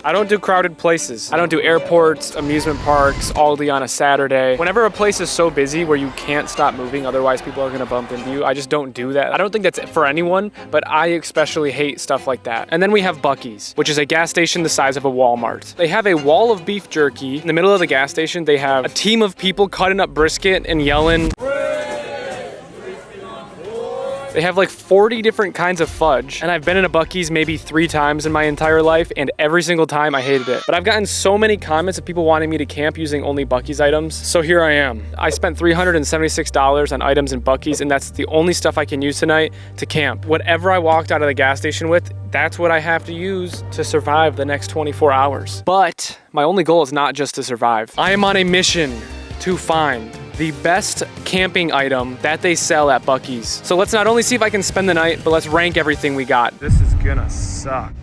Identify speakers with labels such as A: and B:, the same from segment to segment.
A: I don't do crowded places. I don't do airports, amusement parks, Aldi on a Saturday. Whenever a place is so busy where you can't stop moving, otherwise people are gonna bump into you, I just don't do that. I don't think that's for anyone, but I especially hate stuff like that. And then we have Buc-ee's, which is a gas station the size of a Walmart. They have a wall of beef jerky. In the middle of the gas station, they have a team of people cutting up brisket and yelling. They have like 40 different kinds of fudge, and I've been in a Buc-ee's maybe 3 times in my entire life, and every single time I hated it. But I've gotten so many comments of people wanting me to camp using only Buc-ee's items, so here I am. I spent $376 on items in Buc-ee's, and that's the only stuff I can use tonight to camp. Whatever I walked out of the gas station with, that's what I have to use to survive the next 24 hours. But my only goal is not just to survive. I am on a mission to find the best camping item that they sell at Buc-ee's. So let's not only see if I can spend the night, but let's rank everything we got. This is gonna suck.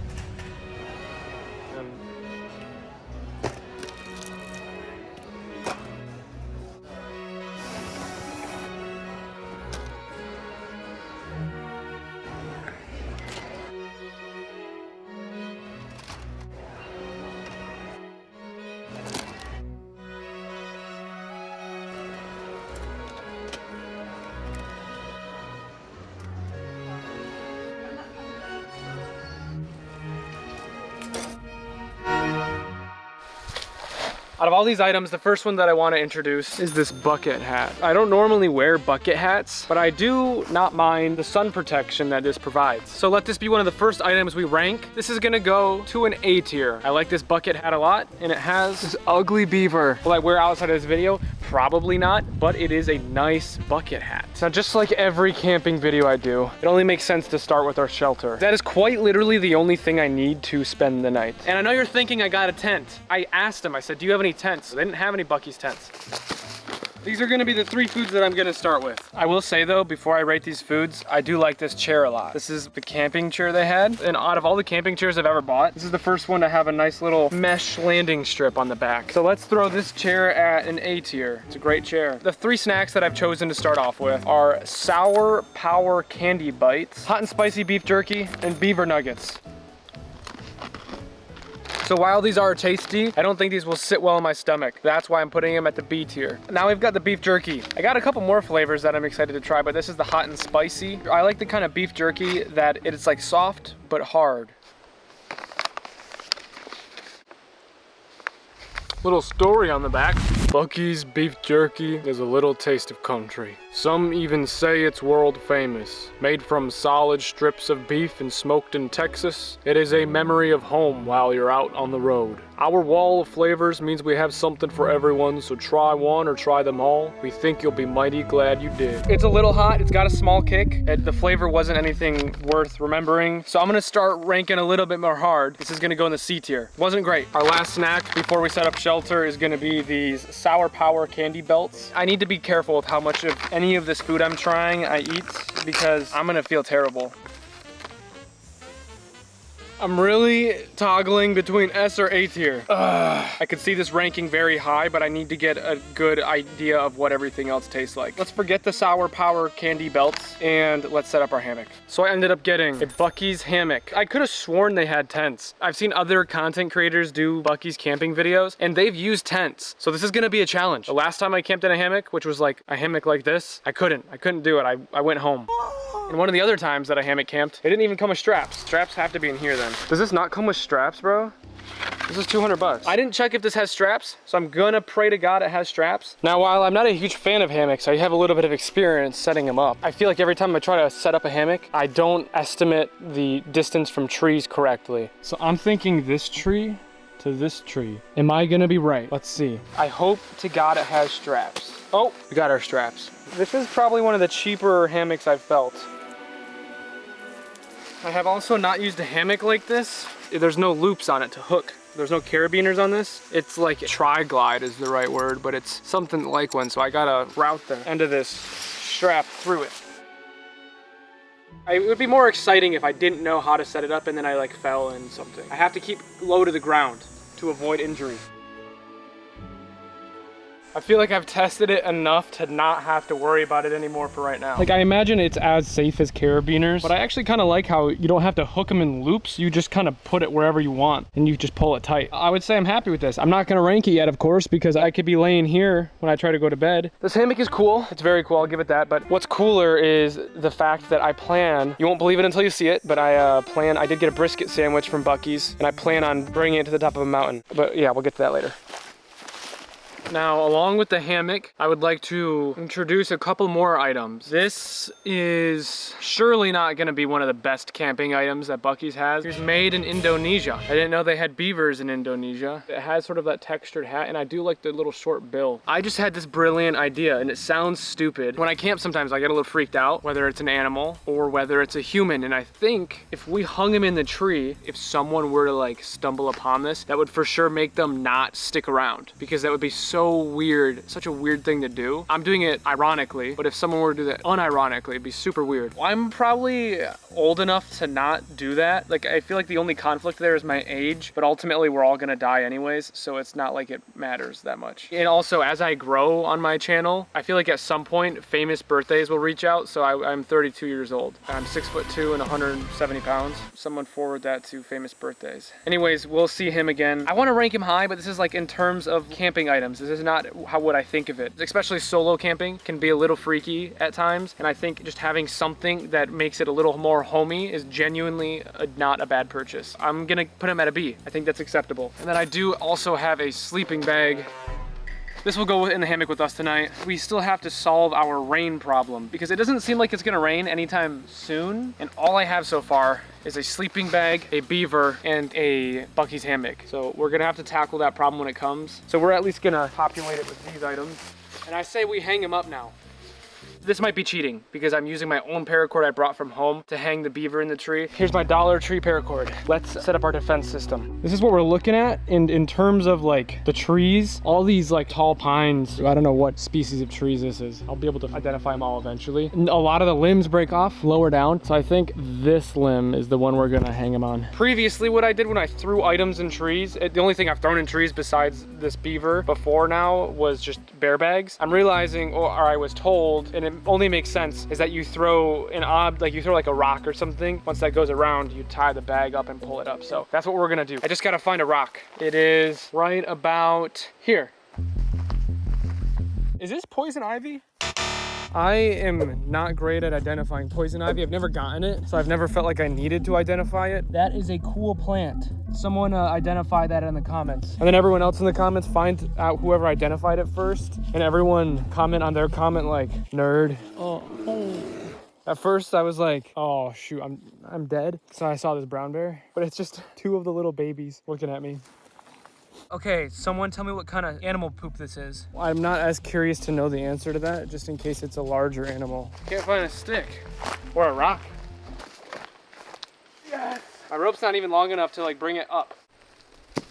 A: Out of all these items, the first one that I want to introduce is this bucket hat. I don't normally wear bucket hats, but I do not mind the sun protection that this provides. So let this be one of the first items we rank. This is gonna go to an A tier. I like this bucket hat a lot, and it has this ugly beaver. Will I wear outside of this video? Probably not, but it is a nice bucket hat. Now, just like every camping video I do, it only makes sense to start with our shelter. That is quite literally the only thing I need to spend the night. And I know you're thinking I got a tent. I asked him, I said, do you have any tents? They didn't have any Buc-ee's tents. These are gonna be the 3 foods that I'm gonna start with. I will say though, before I rate these foods, I do like this chair a lot. This is the camping chair they had. And out of all the camping chairs I've ever bought, this is the first one to have a nice little mesh landing strip on the back. So let's throw this chair at an A tier. It's a great chair. The 3 snacks that I've chosen to start off with are Sour Power Candy Bites, hot and spicy beef jerky, and Beaver Nuggets. So while these are tasty, I don't think these will sit well in my stomach. That's why I'm putting them at the B tier. Now we've got the beef jerky. I got a couple more flavors that I'm excited to try, but this is the hot and spicy. I like the kind of beef jerky that it's like soft but hard. Little story on the back. Buc-ee's beef jerky is a little taste of country. Some even say it's world famous. Made from solid strips of beef and smoked in Texas, it is a memory of home while you're out on the road. Our wall of flavors means we have something for everyone, so try one or try them all. We think you'll be mighty glad you did. It's a little hot, it's got a small kick. The flavor wasn't anything worth remembering, so I'm gonna start ranking a little bit more hard. This is gonna go in the C tier. Wasn't great. Our last snack before we set up shelter is gonna be these Sour Power candy belts. I need to be careful with how much of any of this food I'm trying I eat because I'm gonna feel terrible. I'm really toggling between S or A tier. I could see this ranking very high, but I need to get a good idea of what everything else tastes like. Let's forget the Sour Power candy belts and let's set up our hammock. So I ended up getting a Buc-ee's hammock. I could have sworn they had tents. I've seen other content creators do Buc-ee's camping videos and they've used tents. So this is gonna be a challenge. The last time I camped in a hammock, which was like a hammock like this, I couldn't do it. I went home. And one of the other times that I hammock camped, it didn't even come with straps. Straps have to be in here then. Does this not come with straps, bro? This is 200 bucks. I didn't check if this has straps, so I'm gonna pray to God it has straps. Now, while I'm not a huge fan of hammocks, I have a little bit of experience setting them up. I feel like every time I try to set up a hammock, I don't estimate the distance from trees correctly. So I'm thinking this tree to this tree. Am I gonna be right? Let's see. I hope to God it has straps. Oh, we got our straps. This is probably one of the cheaper hammocks I've felt. I have also not used a hammock like this. There's no loops on it to hook. There's no carabiners on this. It's like tri-glide is the right word, but it's something like one. So I gotta route the end of this strap through it. It would be more exciting if I didn't know how to set it up and then I like fell in something. I have to keep low to the ground to avoid injury. I feel like I've tested it enough to not have to worry about it anymore for right now. Like, I imagine it's as safe as carabiners, but I actually kind of like how you don't have to hook them in loops. You just kind of put it wherever you want and you just pull it tight. I would say I'm happy with this. I'm not gonna rank it yet, of course, because I could be laying here when I try to go to bed. This hammock is cool. It's very cool, I'll give it that. But what's cooler is the fact that I plan, you won't believe it until you see it, but I did get a brisket sandwich from Buc-ee's, and I plan on bringing it to the top of a mountain. But yeah, we'll get to that later. Now, along with the hammock, I would like to introduce a couple more items. This is surely not gonna be one of the best camping items that Buc-ee's has. It's made in Indonesia. I didn't know they had beavers in Indonesia. It has sort of that textured hat, and I do like the little short bill. I just had this brilliant idea, and it sounds stupid. When I camp sometimes, I get a little freaked out, whether it's an animal or whether it's a human, and I think if we hung him in the tree, if someone were to like stumble upon this, that would for sure make them not stick around, because that would be so weird, such a weird thing to do. I'm doing it ironically, but if someone were to do that unironically, it'd be super weird. Well, I'm probably old enough to not do that. Like, I feel like the only conflict there is my age, but ultimately we're all gonna die anyways, so it's not like it matters that much. And also, as I grow on my channel, I feel like at some point, famous birthdays will reach out, so I'm 32 years old. I'm 6'2" and 170 pounds. Someone forward that to famous birthdays. Anyways, we'll see him again. I wanna rank him high, but this is like in terms of camping items. This is not how would I think of it. Especially solo camping can be a little freaky at times, and I think just having something that makes it a little more homey is genuinely not a bad purchase. I'm gonna put him at a B. I think that's acceptable. And then I do also have a sleeping bag. This will go in the hammock with us tonight. We still have to solve our rain problem because it doesn't seem like it's gonna rain anytime soon. And all I have so far is a sleeping bag, a beaver, and a Buc-ee's hammock. So we're gonna have to tackle that problem when it comes. So we're at least gonna populate it with these items. And I say we hang them up now. This might be cheating because I'm using my own paracord I brought from home to hang the beaver in the tree. Here's my Dollar Tree paracord. Let's set up our defense system. This is what we're looking at in terms of like the trees, all these like tall pines. I don't know what species of trees this is. I'll be able to identify them all eventually. And a lot of the limbs break off lower down. So I think this limb is the one we're gonna hang them on. Previously, what I did when I threw items in trees, the only thing I've thrown in trees besides this beaver before now was just bear bags. I'm realizing, or I was told, and it only makes sense, is that you throw like a rock or something. Once that goes around, you tie the bag up and pull it up. So that's what we're gonna do. I just gotta find a rock. It is right about here. Is this poison ivy? I am not great at identifying poison ivy. I've never gotten it, so I've never felt like I needed to identify it. That is a cool plant. Someone identify that in the comments. And then everyone else in the comments find out whoever identified it first. And everyone comment on their comment like, nerd. Oh. At first I was like, oh shoot, I'm dead. So I saw this brown bear, but it's just two of the little babies looking at me. Okay, someone tell me what kind of animal poop this is. I'm not as curious to know the answer to that, just in case it's a larger animal. Can't find a stick or a rock. Yes! My rope's not even long enough to like bring it up.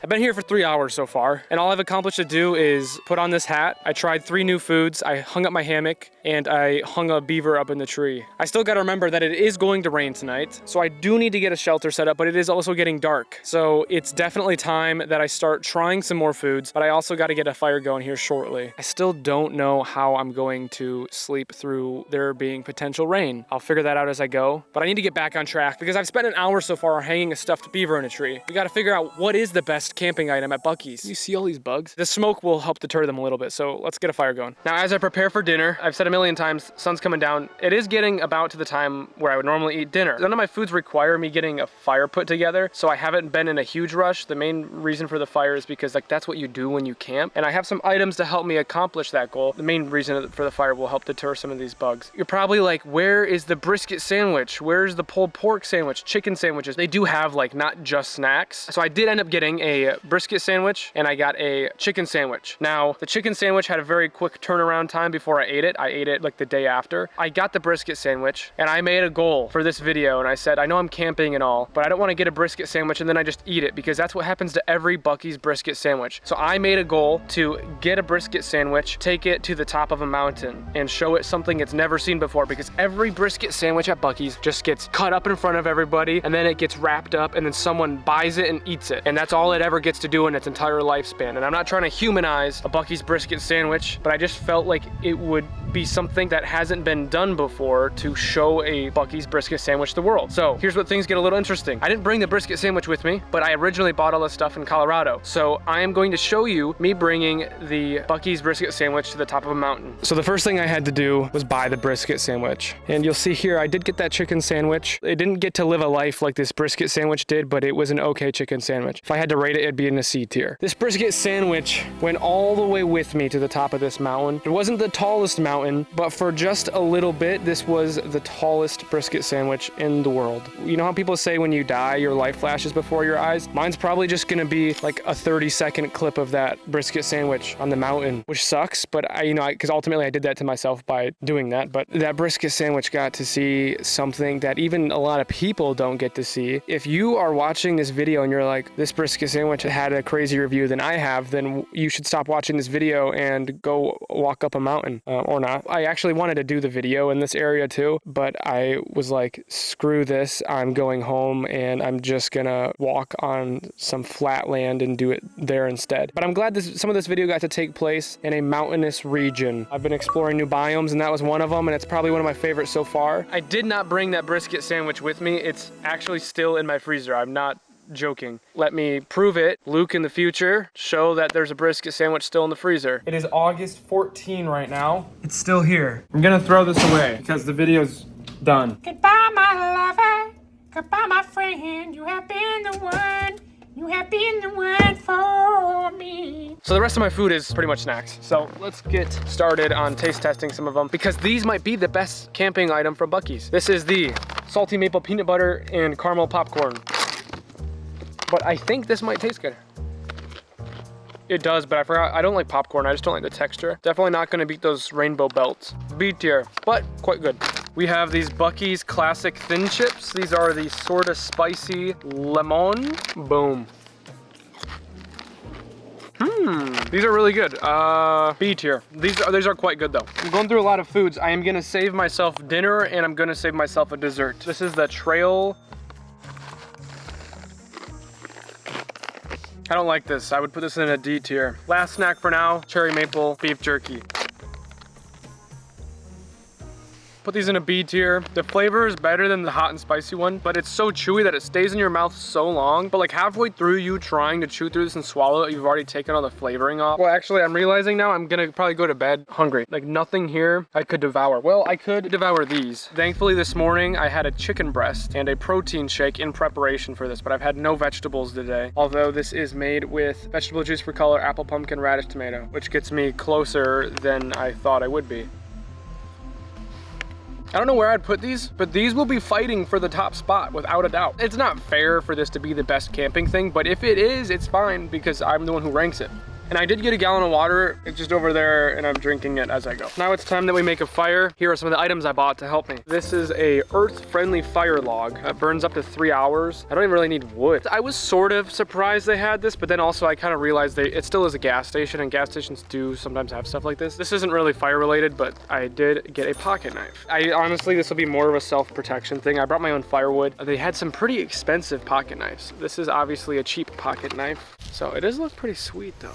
A: I've been here for 3 hours so far, and all I've accomplished to do is put on this hat. I tried 3 new foods, I hung up my hammock, and I hung a beaver up in the tree. I still gotta remember that it is going to rain tonight, so I do need to get a shelter set up, but it is also getting dark. So it's definitely time that I start trying some more foods, but I also gotta get a fire going here shortly. I still don't know how I'm going to sleep through there being potential rain. I'll figure that out as I go, but I need to get back on track because I've spent an hour so far hanging a stuffed beaver in a tree. We gotta figure out what is the best camping item at Buc-ee's. You see all these bugs? The smoke will help deter them a little bit, so let's get a fire going. Now, as I prepare for dinner, I've said a million times, sun's coming down. It is getting about to the time where I would normally eat dinner. None of my foods require me getting a fire put together, so I haven't been in a huge rush. The main reason for the fire is because like that's what you do when you camp, and I have some items to help me accomplish that goal. The main reason for the fire will help deter some of these bugs. You're probably like, where is the brisket sandwich? Where's the pulled pork sandwich? Chicken sandwiches? They do have like not just snacks. So I did end up getting a brisket sandwich and I got a chicken sandwich. Now, the chicken sandwich had a very quick turnaround time before I ate it. I ate it like the day after. I got the brisket sandwich and I made a goal for this video and I said, I know I'm camping and all, but I don't want to get a brisket sandwich and then I just eat it because that's what happens to every Buc-ee's brisket sandwich. So I made a goal to get a brisket sandwich, take it to the top of a mountain and show it something it's never seen before, because every brisket sandwich at Buc-ee's just gets cut up in front of everybody and then it gets wrapped up and then someone buys it and eats it. And that's all it ever ever gets to do in its entire lifespan. And I'm not trying to humanize a Buc-ee's brisket sandwich, but I just felt like it would be something that hasn't been done before to show a Buc-ee's brisket sandwich to the world. So here's what things get a little interesting. I didn't bring the brisket sandwich with me, but I originally bought all this stuff in Colorado. So I am going to show you me bringing the Buc-ee's brisket sandwich to the top of a mountain. So the first thing I had to do was buy the brisket sandwich. And you'll see here, I did get that chicken sandwich. It didn't get to live a life like this brisket sandwich did, but it was an okay chicken sandwich. If I had to rate it, it'd be in a C tier. This brisket sandwich went all the way with me to the top of this mountain. It wasn't the tallest mountain, but for just a little bit, this was the tallest brisket sandwich in the world. You know how people say when you die, your life flashes before your eyes? Mine's probably just gonna be like a 30-second clip of that brisket sandwich on the mountain, which sucks, but because ultimately I did that to myself by doing that. But that brisket sandwich got to see something that even a lot of people don't get to see. If you are watching this video and you're like, this brisket sandwich had a crazy review than I have, then you should stop watching this video and go walk up a mountain, or not. I actually wanted to do the video in this area too, but I was like, screw this, I'm going home and I'm just gonna walk on some flat land and do it there instead. But I'm glad some of this video got to take place in a mountainous region. I've been exploring new biomes and that was one of them, and it's probably one of my favorites so far. I did not bring that brisket sandwich with me. It's actually still in my freezer. I'm not joking. Let me prove it. Luke in the future, show that there's a brisket sandwich still in the freezer. It is August 14 right now. It's still here. I'm gonna throw this away because the video's done. Goodbye, my lover. Goodbye, my friend. You have been the one. You have been the one for me. So the rest of my food is pretty much snacks. So let's get started on taste testing some of them, because these might be the best camping item from Buc-ee's. This is the salty maple peanut butter and caramel popcorn. But I think this might taste good. It does, but I forgot, I don't like popcorn. I just don't like the texture. Definitely not gonna beat those rainbow belts. B tier, but quite good. We have these Buc-ee's classic thin chips. These are the sort of spicy lemon. Boom. These are really good. B tier. These are quite good though. I'm going through a lot of foods. I am gonna save myself dinner and I'm gonna save myself a dessert. This is the Trail. I don't like this. I would put this in a D tier. Last snack for now, cherry maple beef jerky. Put these in a B tier. The flavor is better than the hot and spicy one, but it's so chewy that it stays in your mouth so long. But like halfway through you trying to chew through this and swallow it, you've already taken all the flavoring off. Well, actually, I'm realizing now I'm gonna probably go to bed hungry. Like nothing here I could devour. Well, I could devour these. Thankfully, this morning I had a chicken breast and a protein shake in preparation for this, but I've had no vegetables today. Although this is made with vegetable juice for color, apple, pumpkin, radish, tomato, which gets me closer than I thought I would be. I don't know where I'd put these, but these will be fighting for the top spot without a doubt. It's not fair for this to be the best camping thing, but if it is, it's fine because I'm the one who ranks it. And I did get a gallon of water. It's just over there and I'm drinking it as I go. Now it's time that we make a fire. Here are some of the items I bought to help me. This is a earth-friendly fire log. It burns up to 3 hours. I don't even really need wood. I was sort of surprised they had this, but then also I kind of realized it still is a gas station, and gas stations do sometimes have stuff like this. This isn't really fire related, but I did get a pocket knife. Honestly, this will be more of a self-protection thing. I brought my own firewood. They had some pretty expensive pocket knives. This is obviously a cheap pocket knife. So it does look pretty sweet though.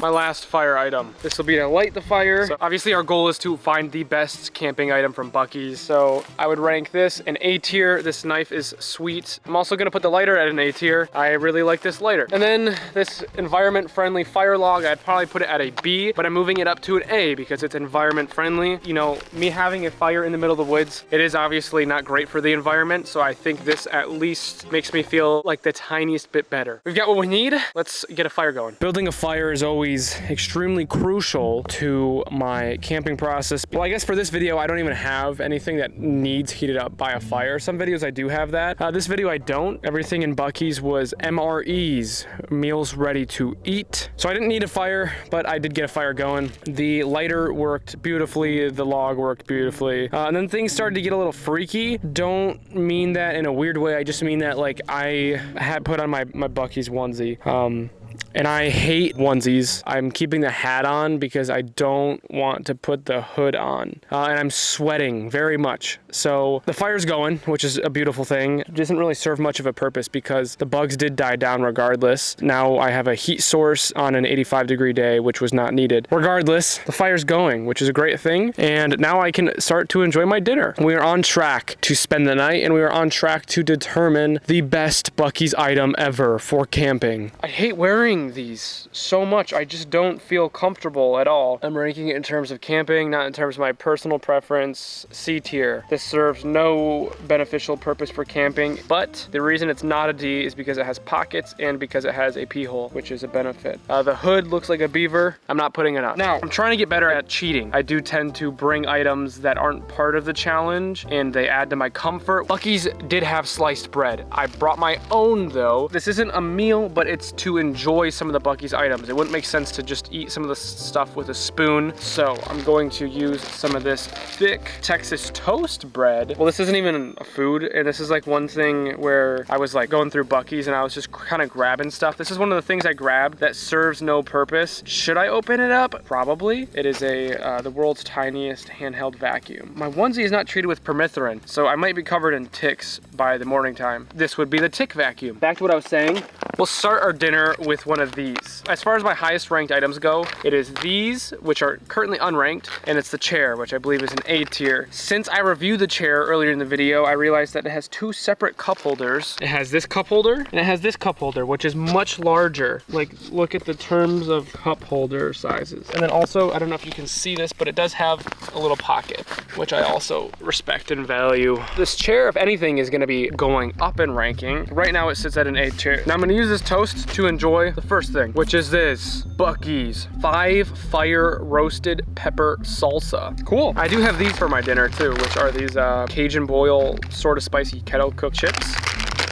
A: My last fire item. This will be to light the fire. So obviously our goal is to find the best camping item from Buc-ee's. So I would rank this an A tier. This knife is sweet. I'm also gonna put the lighter at an A tier. I really like this lighter. And then this environment friendly fire log, I'd probably put it at a B, but I'm moving it up to an A because it's environment friendly. You know, me having a fire in the middle of the woods, it is obviously not great for the environment. So I think this at least makes me feel like the tiniest bit better. We've got what we need. Let's get a fire going. Building a fire is always extremely crucial to my camping process. Well, I guess for this video, I don't even have anything that needs heated up by a fire. Some videos I do have that. This video I don't. Everything in Buc-ee's was MREs, meals ready to eat. So I didn't need a fire, but I did get a fire going. The lighter worked beautifully. The log worked beautifully. And then things started to get a little freaky. Don't mean that in a weird way. I just mean that like I had put on my Buc-ee's onesie. And I hate onesies. I'm keeping the hat on because I don't want to put the hood on. And I'm sweating very much. So the fire's going, which is a beautiful thing. It doesn't really serve much of a purpose because the bugs did die down regardless. Now I have a heat source on an 85-degree day, which was not needed. Regardless, the fire's going, which is a great thing. And now I can start to enjoy my dinner. We are on track to spend the night, and we are on track to determine the best Buc-ee's item ever for camping. I hate wearing these so much. I just don't feel comfortable at all. I'm ranking it in terms of camping, not in terms of my personal preference. C tier. This serves no beneficial purpose for camping, but the reason it's not a D is because it has pockets and because it has a pee hole, which is a benefit. The hood looks like a beaver. I'm not putting it on. Now, I'm trying to get better at cheating. I do tend to bring items that aren't part of the challenge, and they add to my comfort. Buc-ee's did have sliced bread. I brought my own though. This isn't a meal, but it's to enjoy some of the Buc-ee's items. It wouldn't make sense to just eat some of the stuff with a spoon. So I'm going to use some of this thick Texas toast bread. Well, this isn't even a food. And this is like one thing where I was like going through Buc-ee's and I was just kind of grabbing stuff. This is one of the things I grabbed that serves no purpose. Should I open it up? Probably. It is the world's tiniest handheld vacuum. My onesie is not treated with permethrin, so I might be covered in ticks by the morning time. This would be the tick vacuum. Back to what I was saying. We'll start our dinner with one of these. As far as my highest ranked items go, it is these, which are currently unranked, and it's the chair, which I believe is an A tier. Since I reviewed the chair earlier in the video, I realized that it has two separate cup holders. It has this cup holder, and it has this cup holder, which is much larger. Like, look at the terms of cup holder sizes. And then also, I don't know if you can see this, but it does have a little pocket, which I also respect and value. This chair, if anything, is gonna be going up in ranking. Right now, it sits at an A tier. Now I'm gonna use this toast to enjoy the first thing, which is this Buc-ee's 5 fire roasted pepper salsa. Cool. I do have these for my dinner too, which are these Cajun boil sort of spicy kettle cooked chips.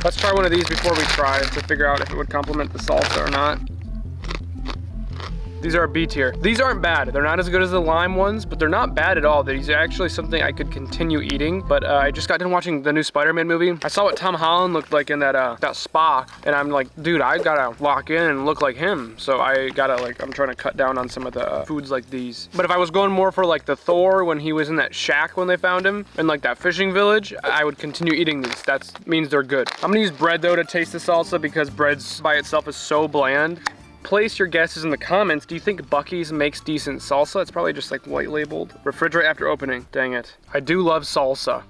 A: Let's try one of these before we try to figure out if it would complement the salsa or not. These are a B tier. These aren't bad. They're not as good as the lime ones, but they're not bad at all. These are actually something I could continue eating, but I just got done watching the new Spider-Man movie. I saw what Tom Holland looked like in that spa, and I'm like, dude, I gotta lock in and look like him. So I gotta I'm trying to cut down on some of the foods like these. But if I was going more for like the Thor when he was in that shack when they found him, and like that fishing village, I would continue eating these. That means they're good. I'm gonna use bread though to taste the salsa because bread by itself is so bland. Place your guesses in the comments. Do you think Buc-ee's makes decent salsa? It's probably just like white labeled. Refrigerate after opening. Dang it. I do love salsa.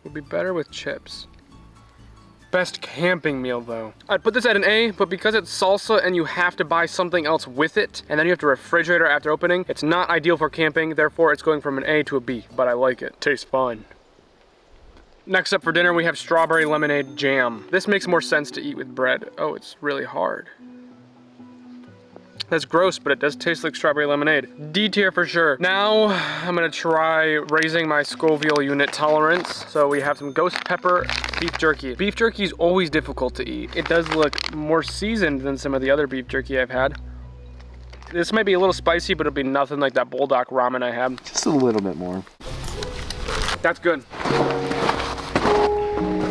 A: Would be better with chips. Best camping meal though. I'd put this at an A, but because it's salsa and you have to buy something else with it, and then you have to refrigerate it after opening, it's not ideal for camping. Therefore, it's going from an A to a B, but I like it. Tastes fun. Next up for dinner, we have strawberry lemonade jam. This makes more sense to eat with bread. Oh, it's really hard. That's gross, but it does taste like strawberry lemonade. D tier for sure. Now, I'm gonna try raising my Scoville unit tolerance. So we have some ghost pepper beef jerky. Beef jerky is always difficult to eat. It does look more seasoned than some of the other beef jerky I've had. This might be a little spicy, but it'll be nothing like that bulldog ramen I had.
B: Just a little bit more.
A: That's good.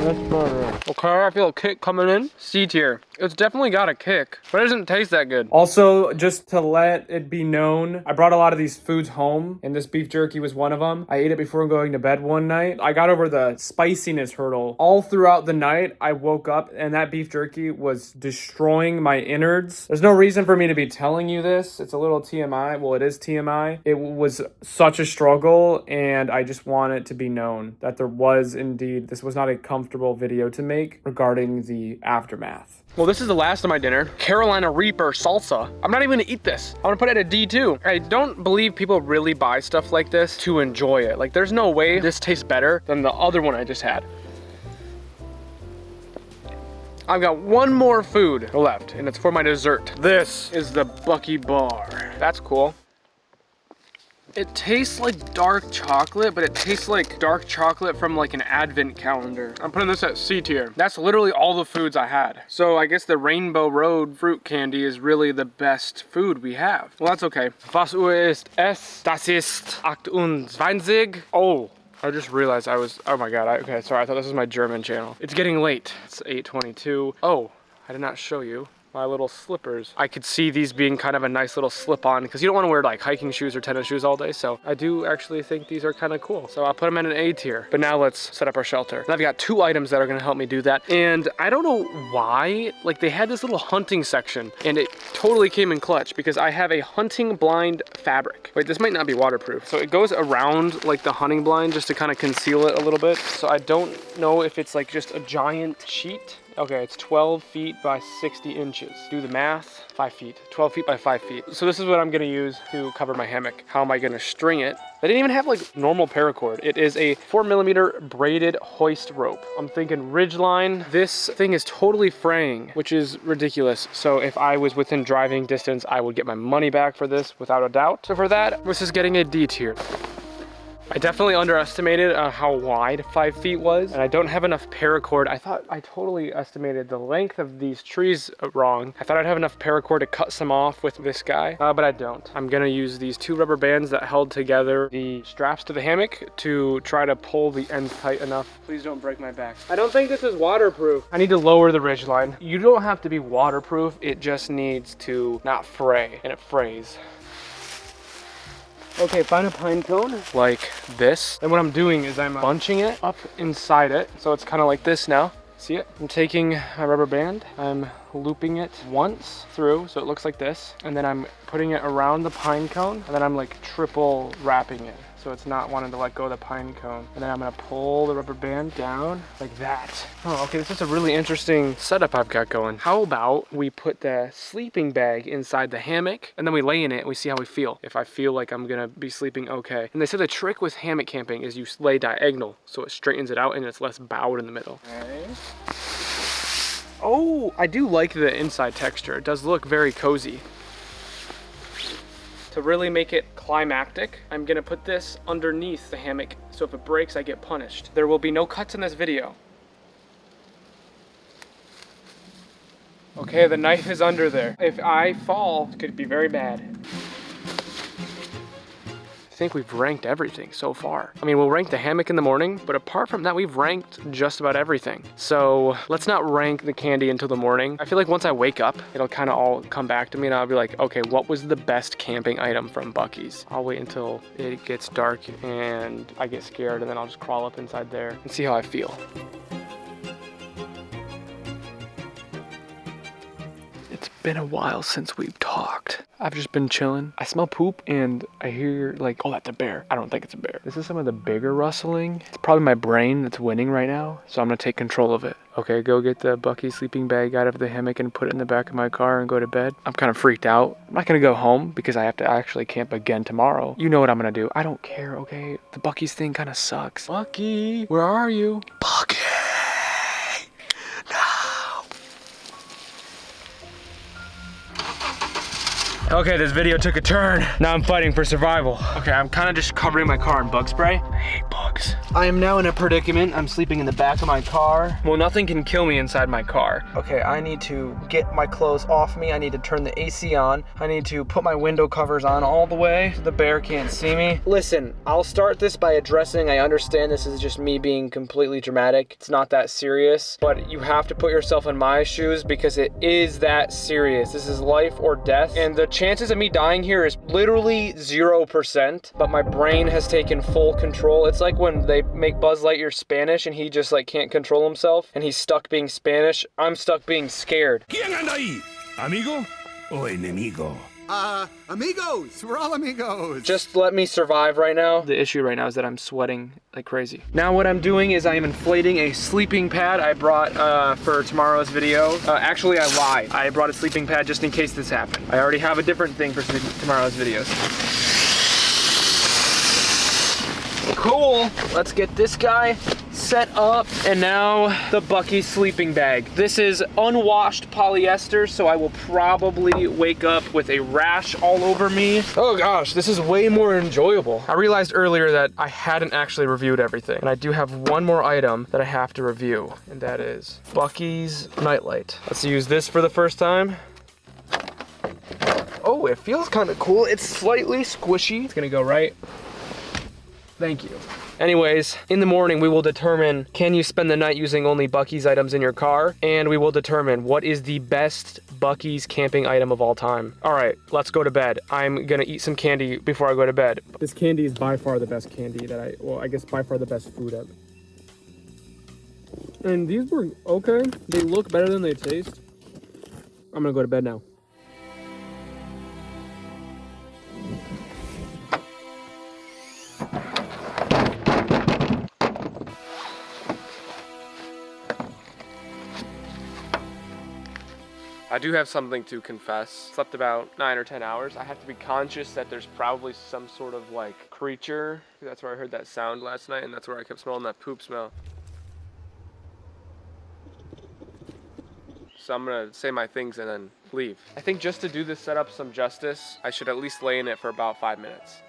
A: That's better. Okay, I feel a kick coming in. C tier. It's definitely got a kick, but it doesn't taste that good. Also, just to let it be known, I brought a lot of these foods home, and this beef jerky was one of them. I ate it before going to bed one night. I got over the spiciness hurdle. All throughout the night, I woke up, and that beef jerky was destroying my innards. There's no reason for me to be telling you this. It's a little TMI. Well, it is TMI. It was such a struggle, and I just want it to be known that there was indeed, this was not a comfortable video to make regarding the aftermath. Well, this is the last of my dinner. Carolina Reaper salsa. I'm not even gonna eat this. I'm gonna put it at a D too. I don't believe people really buy stuff like this to enjoy it. Like, there's no way this tastes better than the other one I just had. I've got one more food left, and it's for my dessert. This is the Buc-ee bar. That's cool. It tastes like dark chocolate, but it tastes like dark chocolate from like an advent calendar. I'm putting this at C tier. That's literally all the foods I had. So I guess the Rainbow Road fruit candy is really the best food we have. Well, that's okay. Was ist es? Das ist 28. Oh. I just realized I was, oh my God, okay, sorry, I thought this was my German channel. It's getting late. It's 8:22. Oh, I did not show you my little slippers. I could see these being kind of a nice little slip on because you don't want to wear like hiking shoes or tennis shoes all day. So I do actually think these are kind of cool. So I'll put them in an A tier. But now let's set up our shelter. And I've got 2 items that are going to help me do that. And I don't know why, like they had this little hunting section and it totally came in clutch because I have a hunting blind fabric. Wait, this might not be waterproof. So it goes around like the hunting blind just to kind of conceal it a little bit. So I don't know if it's like just a giant sheet. Okay, it's 12 feet by 60 inches. Do the math, 5 feet, 12 feet by 5 feet. So this is what I'm gonna use to cover my hammock. How am I gonna string it? They didn't even have like normal paracord. It is a 4mm braided hoist rope. I'm thinking ridgeline. This thing is totally fraying, which is ridiculous. So if I was within driving distance, I would get my money back for this without a doubt. So for that, this is getting a D tier. I definitely underestimated how wide 5 feet was, and I don't have enough paracord. I thought I totally estimated the length of these trees wrong. I thought I'd have enough paracord to cut some off with this guy, but I don't. I'm gonna use these 2 rubber bands that held together the straps to the hammock to try to pull the ends tight enough. Please don't break my back. I don't think this is waterproof. I need to lower the ridge line. You don't have to be waterproof. It just needs to not fray, and it frays. Okay, find a pine cone like this. And what I'm doing is I'm bunching it up inside it. So it's kind of like this now. See it? I'm taking a rubber band. I'm looping it once through so it looks like this. And then I'm putting it around the pine cone. And then I'm like triple wrapping it. So it's not wanting to let go of the pine cone. And then I'm gonna pull the rubber band down like that. Oh, okay, this is a really interesting setup I've got going. How about we put the sleeping bag inside the hammock and then we lay in it and we see how we feel. If I feel like I'm gonna be sleeping okay. And they said the trick with hammock camping is you lay diagonal so it straightens it out and it's less bowed in the middle. Okay. Oh, I do like the inside texture. It does look very cozy. To really make it climactic, I'm gonna put this underneath the hammock so if it breaks, I get punished. There will be no cuts in this video. Okay, the knife is under there. If I fall, it could be very bad. I think we've ranked everything so far. I mean, we'll rank the hammock in the morning, but apart from that, we've ranked just about everything. So let's not rank the candy until the morning. I feel like once I wake up, it'll kind of all come back to me and I'll be like, okay, what was the best camping item from Buc-ee's? I'll wait until it gets dark and I get scared and then I'll just crawl up inside there and see how I feel. It's been a while since we've talked. I've just been chilling. I smell poop and I hear like, oh, that's a bear. I don't think it's a bear. This is some of the bigger rustling. It's probably my brain that's winning right now. So I'm gonna take control of it. Okay, go get the Buc-ee sleeping bag out of the hammock and put it in the back of my car and go to bed. I'm kind of freaked out. I'm not gonna go home because I have to actually camp again tomorrow. You know what I'm gonna do. I don't care, okay? The Buc-ee's thing kind of sucks. Buc-ee, where are you? Buc-ee! Okay, this video took a turn. Now I'm fighting for survival. Okay, I'm kind of just covering my car in bug spray. I hate bugs. I am now in a predicament. I'm sleeping in the back of my car. Well, nothing can kill me inside my car. Okay, I need to get my clothes off me. I need to turn the AC on. I need to put my window covers on all the way so the bear can't see me. Listen, I'll start this by addressing, I understand this is just me being completely dramatic. It's not that serious, but you have to put yourself in my shoes because it is that serious. This is life or death, and the chances of me dying here is literally 0%, but my brain has taken full control. It's like when they make Buzz Lightyear Spanish and he just like can't control himself and he's stuck being Spanish. I'm stuck being scared. ¿Quién anda ahí? ¿Amigo o enemigo? Amigos, we're all amigos. Just let me survive right now. The issue right now is that I'm sweating like crazy. Now what I'm doing is I am inflating a sleeping pad I brought for tomorrow's video. Actually, I lied. I brought a sleeping pad just in case this happened. I already have a different thing for tomorrow's videos. Cool, let's get this guy set up. And now the Buc-ee sleeping bag. This is unwashed polyester, so I will probably wake up with a rash all over me. Oh gosh, this is way more enjoyable. I realized earlier that I hadn't actually reviewed everything, and I do have one more item that I have to review, and that is Buc-ee's nightlight. Let's use this for the first time. Oh, it feels kind of cool. It's slightly squishy. It's gonna go right. Thank you. Anyways, in the morning, we will determine, can you spend the night using only Buc-ee's items in your car? And we will determine what is the best Buc-ee's camping item of all time. All right, let's go to bed. I'm gonna eat some candy before I go to bed. This candy is by far the best candy that I guess by far the best food ever. And these were okay. They look better than they taste. I'm gonna go to bed now. I do have something to confess. Slept about 9 or 10 hours. I have to be conscious that there's probably some sort of like creature. That's where I heard that sound last night, and that's where I kept smelling that poop smell. So I'm gonna say my things and then leave. I think just to do this setup some justice, I should at least lay in it for about 5 minutes.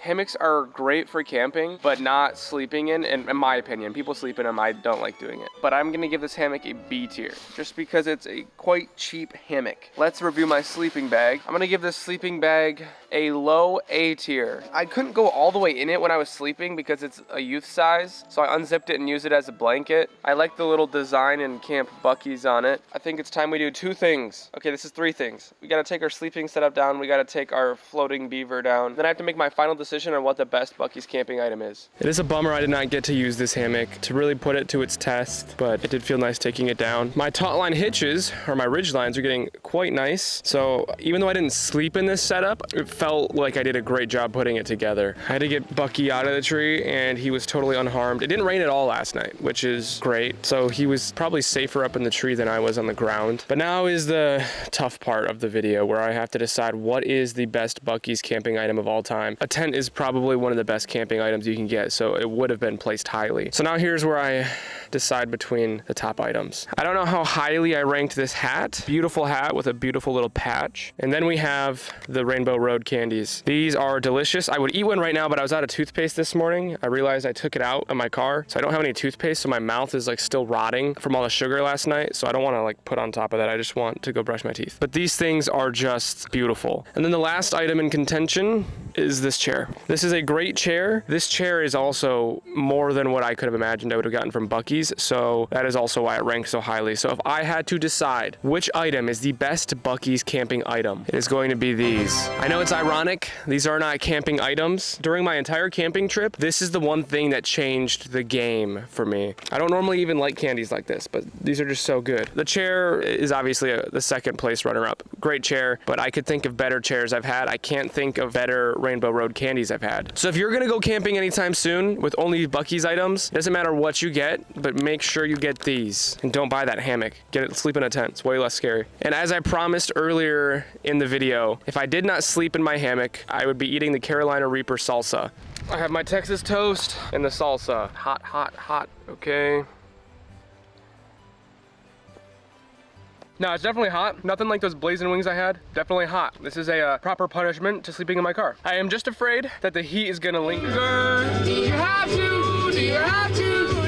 A: Hammocks are great for camping, but not sleeping in my opinion. People sleep in them, I don't like doing it. But I'm gonna give this hammock a B tier, just because it's a quite cheap hammock. Let's review my sleeping bag. I'm gonna give this sleeping bag a low A tier. I couldn't go all the way in it when I was sleeping because it's a youth size, so I unzipped it and used it as a blanket. I like the little design and camp Buc-ee's on it. I think it's time we do 2 things. Okay, this is 3 things. We gotta take our sleeping setup down, we gotta take our floating beaver down. Then I have to make my final decision on what the best Buc-ee's camping item is. It is a bummer I did not get to use this hammock to really put it to its test, but it did feel nice taking it down. My taut line hitches, or my ridge lines, are getting quite nice. So even though I didn't sleep in this setup, it felt like I did a great job putting it together. I had to get Buc-ee out of the tree and he was totally unharmed. It didn't rain at all last night, which is great. So he was probably safer up in the tree than I was on the ground. But now is the tough part of the video where I have to decide what is the best Buc-ee's camping item of all time. A tent is probably one of the best camping items you can get, so it would have been placed highly. So now here's where I decide between the top items. I don't know how highly I ranked this hat. Beautiful hat with a beautiful little patch. And then we have the Rainbow Road candies. These are delicious. I would eat one right now, but I was out of toothpaste this morning. I realized I took it out of my car, so I don't have any toothpaste, so my mouth is like still rotting from all the sugar last night, so I don't want to like put on top of that. I just want to go brush my teeth. But these things are just beautiful. And then the last item in contention is this chair. This is a great chair. This chair is also more than what I could have imagined I would have gotten from Buc-ee's, so that is also why it ranks so highly. So if I had to decide which item is the best Buc-ee's camping item, it is going to be these. I know it's ironic. These are not camping items. During my entire camping trip, this is the one thing that changed the game for me. I don't normally even like candies like this, but these are just so good. The chair is obviously the second place runner-up. Great chair, but I could think of better chairs I've had. I can't think of better Rainbow Road candies I've had. So if you're gonna go camping anytime soon with only Buc-ee's items, it doesn't matter what you get, but make sure you get these. And don't buy that hammock. Get it, sleep in a tent. It's way less scary. And as I promised earlier in the video, if I did not sleep in my hammock, I would be eating the Carolina Reaper salsa. I have my Texas toast and the salsa. Hot, hot, hot. Okay. No, it's definitely hot. Nothing like those blazing wings I had. Definitely hot. This is a proper punishment to sleeping in my car. I am just afraid that the heat is gonna linger. Do you have to? Do you have to?